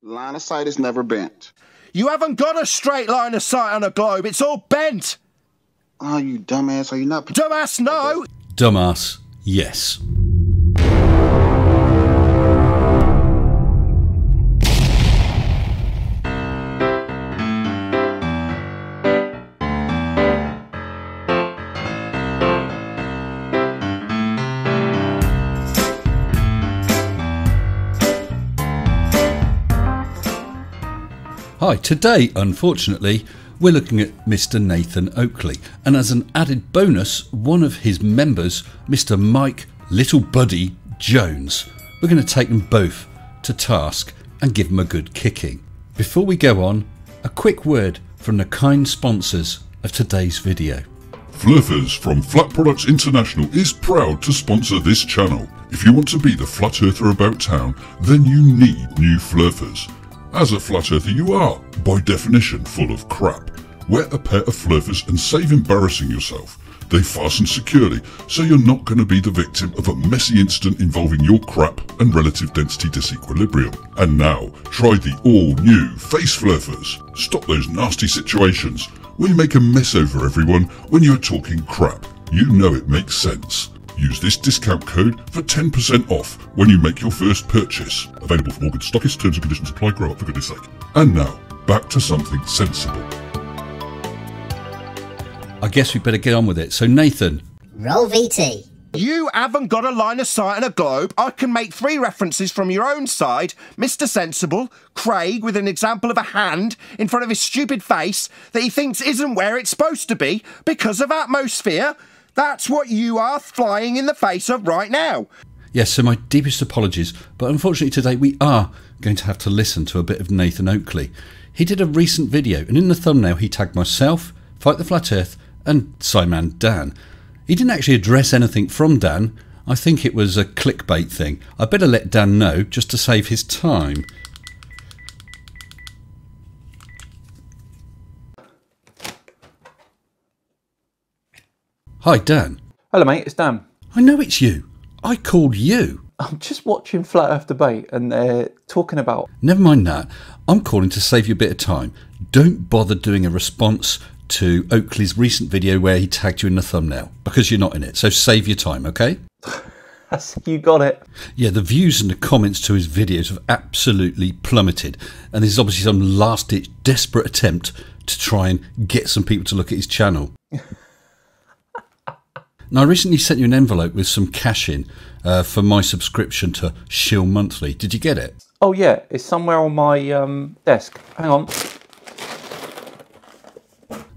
Line of sight is never bent. You haven't got a straight line of sight on a globe. It's all bent. Oh, you dumbass. Are you not... Dumbass, no. Dumbass, yes. Hi, today, unfortunately, we're looking at Mr. Nathan Oakley, and as an added bonus, one of his members, Mr. Mike Little Buddy Jones. We're going to take them both to task and give them a good kicking. Before we go on, a quick word from the kind sponsors of today's video. Flurfers from Flat Products International is proud to sponsor this channel. If you want to be the flat earther about town, then you need new Flurfers. As a flat earther you are, by definition, full of crap. Wear a pair of Flurfers and save embarrassing yourself. They fasten securely, so you're not going to be the victim of a messy incident involving your crap and relative density disequilibrium. And now, try the all-new Face Flurfers. Stop those nasty situations where you make a mess over everyone when you're talking crap. You know it makes sense. Use this discount code for 10% off when you make your first purchase. Available from all good stockists, terms and conditions apply, grow up for goodness sake. And now, back to something sensible. I guess we better get on with it. So Nathan. Roll VT. You haven't got a line of sight on a globe. I can make 3 references from your own side. Mr. Sensible, Craig with an example of a hand in front of his stupid face that he thinks isn't where it's supposed to be because of atmosphere. That's what you are flying in the face of right now. Yes, so my deepest apologies, but unfortunately today we are going to have to listen to a bit of Nathan Oakley. He did a recent video, and in the thumbnail he tagged myself, Fight the Flat Earth, and SciManDan. He didn't actually address anything from Dan. I think it was a clickbait thing. I better let Dan know just to save his time. Hi, Dan. Hello mate, it's Dan. I know it's you. I called you. I'm just watching Flat Earth Debate and they're talking about... Never mind that. I'm calling to save you a bit of time. Don't bother doing a response to Oakley's recent video where he tagged you in the thumbnail, because you're not in it. So save your time, okay? You got it. Yeah, the views and the comments to his videos have absolutely plummeted. And this is obviously some last-ditch desperate attempt to try and get some people to look at his channel. Now, I recently sent you an envelope with some cash in for my subscription to Shill Monthly. Did you get it? Oh yeah, it's somewhere on my desk. Hang on.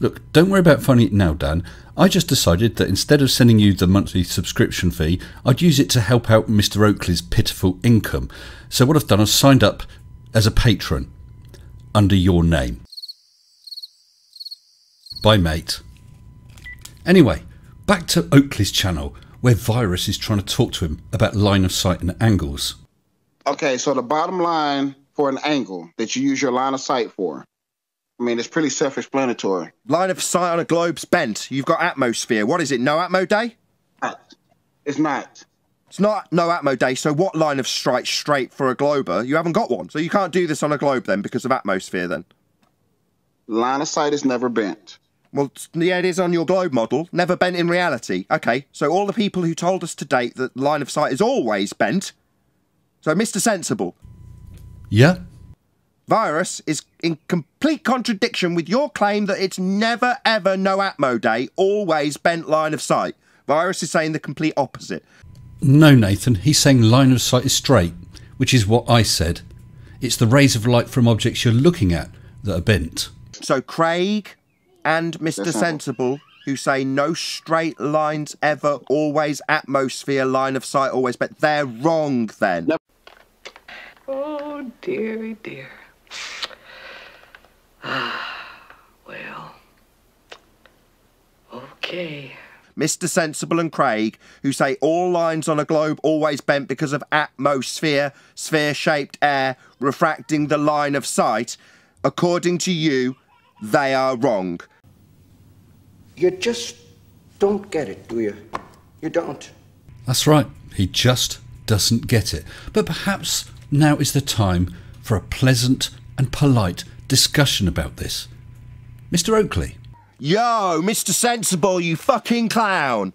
Look, don't worry about finding it now, Dan. I just decided that instead of sending you the monthly subscription fee, I'd use it to help out Mr. Oakley's pitiful income. So what I've done, I've signed up as a patron under your name. Bye, mate. Anyway, back to Oakley's channel, where Virus is trying to talk to him about line of sight and angles. Okay, so the bottom line for an angle that you use your line of sight for, I mean, it's pretty self-explanatory. Line of sight on a globe's bent. You've got atmosphere. What is it, no atmo day? It's not. It's not no atmo day, so what line of sight straight for a glober? You haven't got one, so you can't do this on a globe then because of atmosphere then. Line of sight is never bent. Well, yeah, it is on your globe model, never bent in reality. Okay, so all the people who told us to date that line of sight is always bent. So, Mr. Sensible. Yeah? Virus is in complete contradiction with your claim that it's never ever no atmo day, always bent line of sight. Virus is saying the complete opposite. No, Nathan, he's saying line of sight is straight, which is what I said. It's the rays of light from objects you're looking at that are bent. So Craig and Mr. Sensible, who say no straight lines ever, always atmosphere, line of sight, always bent, they're wrong then. Oh, dearie dear. Well, okay. Mr. Sensible and Craig, who say all lines on a globe always bent because of atmosphere, sphere-shaped air, refracting the line of sight, according to you, they are wrong. You just don't get it, do you? You don't. That's right, he just doesn't get it. But perhaps now is the time for a pleasant and polite discussion about this. Mr. Oakley. Yo, Mr. Sensible, you fucking clown.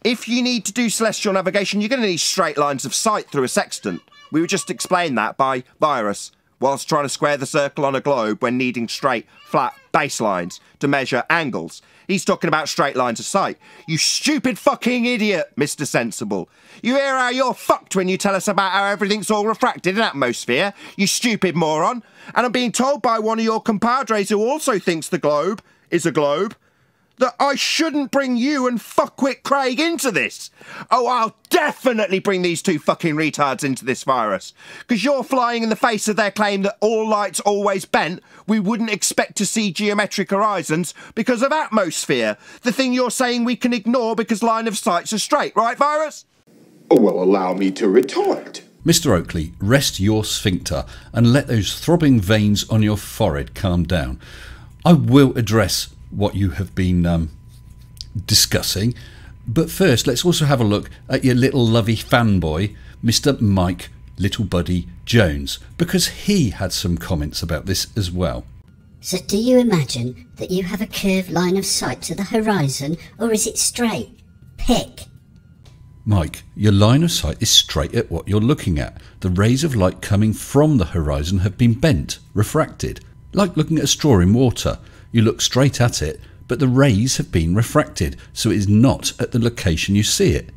If you need to do celestial navigation, you're going to need straight lines of sight through a sextant. We were just explained that by Virus, whilst trying to square the circle on a globe when needing straight, flat baselines to measure angles. He's talking about straight lines of sight. You stupid fucking idiot, Mr. Sensible. You hear how you're fucked when you tell us about how everything's all refracted in atmosphere, you stupid moron. And I'm being told by one of your compadres who also thinks the globe is a globe that I shouldn't bring you and fuckwit Craig into this. Oh, I'll definitely bring these two fucking retards into this Virus. Because you're flying in the face of their claim that all light's always bent. We wouldn't expect to see geometric horizons because of atmosphere. The thing you're saying we can ignore because line of sights are straight, right, Virus? Oh, well, allow me to retort. Mr. Oakley, rest your sphincter and let those throbbing veins on your forehead calm down. I will address what you have been discussing, but first let's also have a look at your little lovey fanboy, Mr. Mike Little Buddy Jones, because he had some comments about this as well. So do you imagine that you have a curved line of sight to the horizon, or is it straight? Pick. Mike, your line of sight is straight at what you're looking at. The rays of light coming from the horizon have been bent, refracted, like looking at a straw in water. You look straight at it, but the rays have been refracted, so it is not at the location you see it.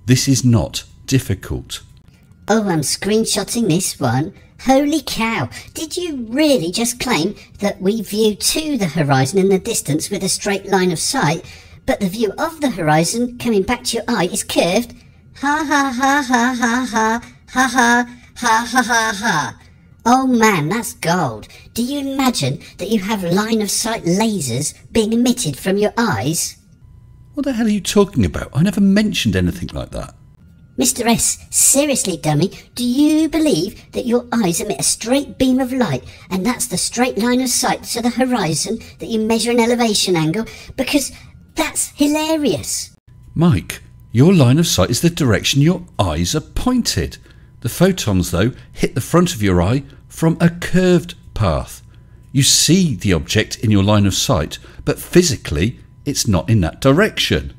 This is not difficult. Oh, I'm screenshotting this one. Holy cow, did you really just claim that we view to the horizon in the distance with a straight line of sight, but the view of the horizon coming back to your eye is curved? Ha ha ha ha ha ha ha ha ha ha ha ha. Oh man, that's gold. Do you imagine that you have line of sight lasers being emitted from your eyes? What the hell are you talking about? I never mentioned anything like that. Mr. S, seriously dummy, do you believe that your eyes emit a straight beam of light and that's the straight line of sight to the horizon that you measure an elevation angle? Because that's hilarious. Mike, your line of sight is the direction your eyes are pointed. The photons, though, hit the front of your eye from a curved path. You see the object in your line of sight, but physically it's not in that direction.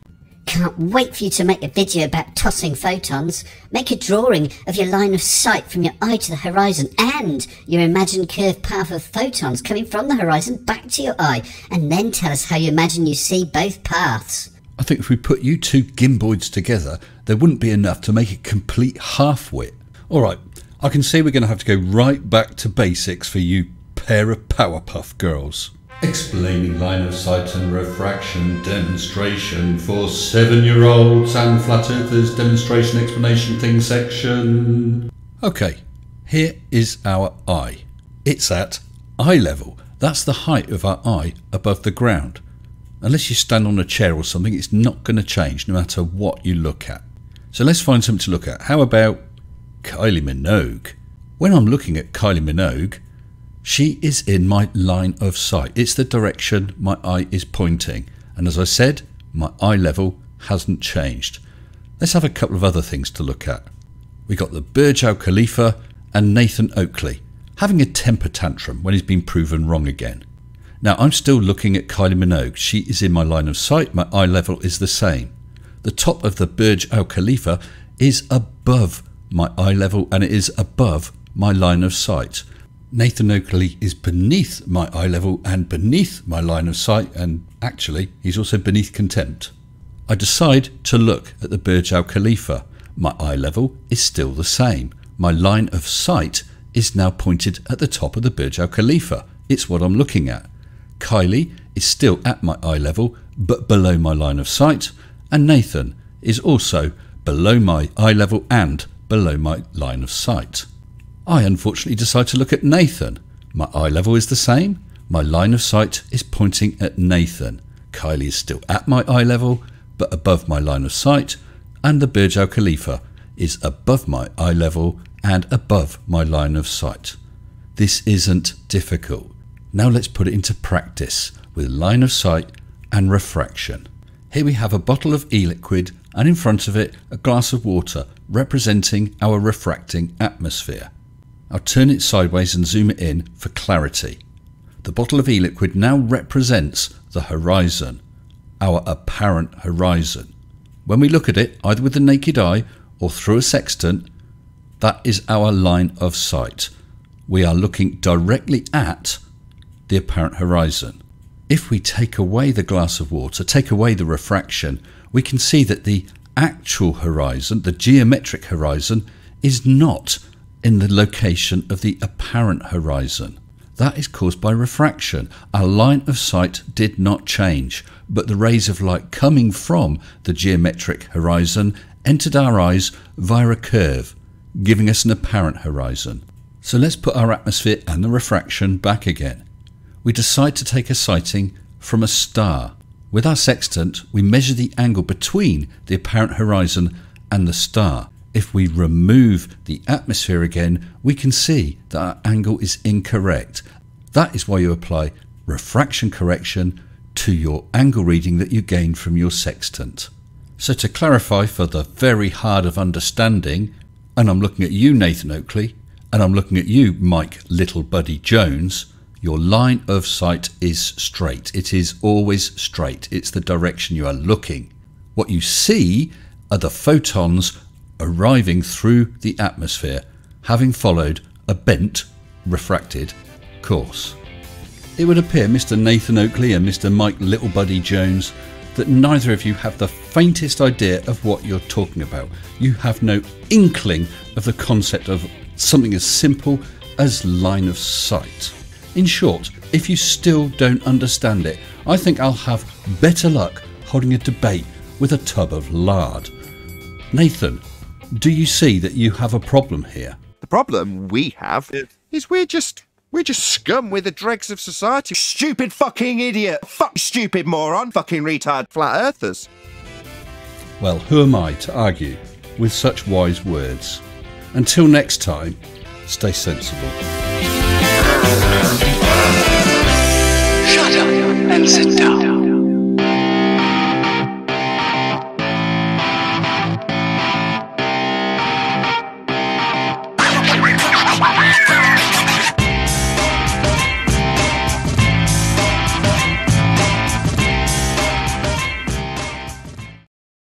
Can't wait for you to make a video about tossing photons. Make a drawing of your line of sight from your eye to the horizon and your imagined curved path of photons coming from the horizon back to your eye, and then tell us how you imagine you see both paths. I think if we put you two gimboids together, there wouldn't be enough to make a complete half-wit. Alright, I can see we're going to have to go right back to basics for you pair of Powerpuff Girls. Explaining line of sight and refraction demonstration for 7-year-olds and flat earthers demonstration explanation thing section. Okay, here is our eye. It's at eye level. That's the height of our eye above the ground. Unless you stand on a chair or something, it's not going to change no matter what you look at. So let's find something to look at. How about Kylie Minogue? When I'm looking at Kylie Minogue, she is in my line of sight. It's the direction my eye is pointing. And as I said, my eye level hasn't changed. Let's have a couple of other things to look at. We got the Burj Al Khalifa and Nathan Oakley having a temper tantrum when he's been proven wrong again. Now I'm still looking at Kylie Minogue. She is in my line of sight. My eye level is the same. The top of the Burj Al Khalifa is above my eye level and it is above my line of sight. Nathan Oakley is beneath my eye level and beneath my line of sight, and actually he's also beneath contempt. I decide to look at the Burj Al Khalifa. My eye level is still the same. My line of sight is now pointed at the top of the Burj Al Khalifa. It's what I'm looking at. Kylie is still at my eye level but below my line of sight, and Nathan is also below my eye level and below my line of sight. I unfortunately decide to look at Nathan. My eye level is the same. My line of sight is pointing at Nathan. Kylie is still at my eye level but above my line of sight, and the Burj Al Khalifa is above my eye level and above my line of sight. This isn't difficult. Now let's put it into practice with line of sight and refraction. Here we have a bottle of e-liquid and in front of it a glass of water representing our refracting atmosphere. I'll turn it sideways and zoom it in for clarity. The bottle of e-liquid now represents the horizon, our apparent horizon. When we look at it, either with the naked eye or through a sextant, that is our line of sight. We are looking directly at the apparent horizon. If we take away the glass of water, take away the refraction, we can see that the actual horizon, the geometric horizon, is not in the location of the apparent horizon. That is caused by refraction. Our line of sight did not change, but the rays of light coming from the geometric horizon entered our eyes via a curve, giving us an apparent horizon. So let's put our atmosphere and the refraction back again. We decide to take a sighting from a star. With our sextant, we measure the angle between the apparent horizon and the star. If we remove the atmosphere again, we can see that our angle is incorrect. That is why you apply refraction correction to your angle reading that you gain from your sextant. So to clarify for the very hard of understanding, and I'm looking at you, Nathan Oakley, and I'm looking at you, Mike Little Buddy Jones, your line of sight is straight. It is always straight. It's the direction you are looking. What you see are the photons arriving through the atmosphere, having followed a bent, refracted course. It would appear, Mr. Nathan Oakley and Mr. Mike Little Buddy Jones, that neither of you have the faintest idea of what you're talking about. You have no inkling of the concept of something as simple as line of sight. In short, if you still don't understand it, I think I'll have better luck holding a debate with a tub of lard. Nathan, do you see that you have a problem here? The problem we have is we're just scum. We're the dregs of society. Stupid fucking idiot. Fuck stupid moron. Fucking retard flat earthers. Well, who am I to argue with such wise words? Until next time, stay sensible. Shut up and sit down.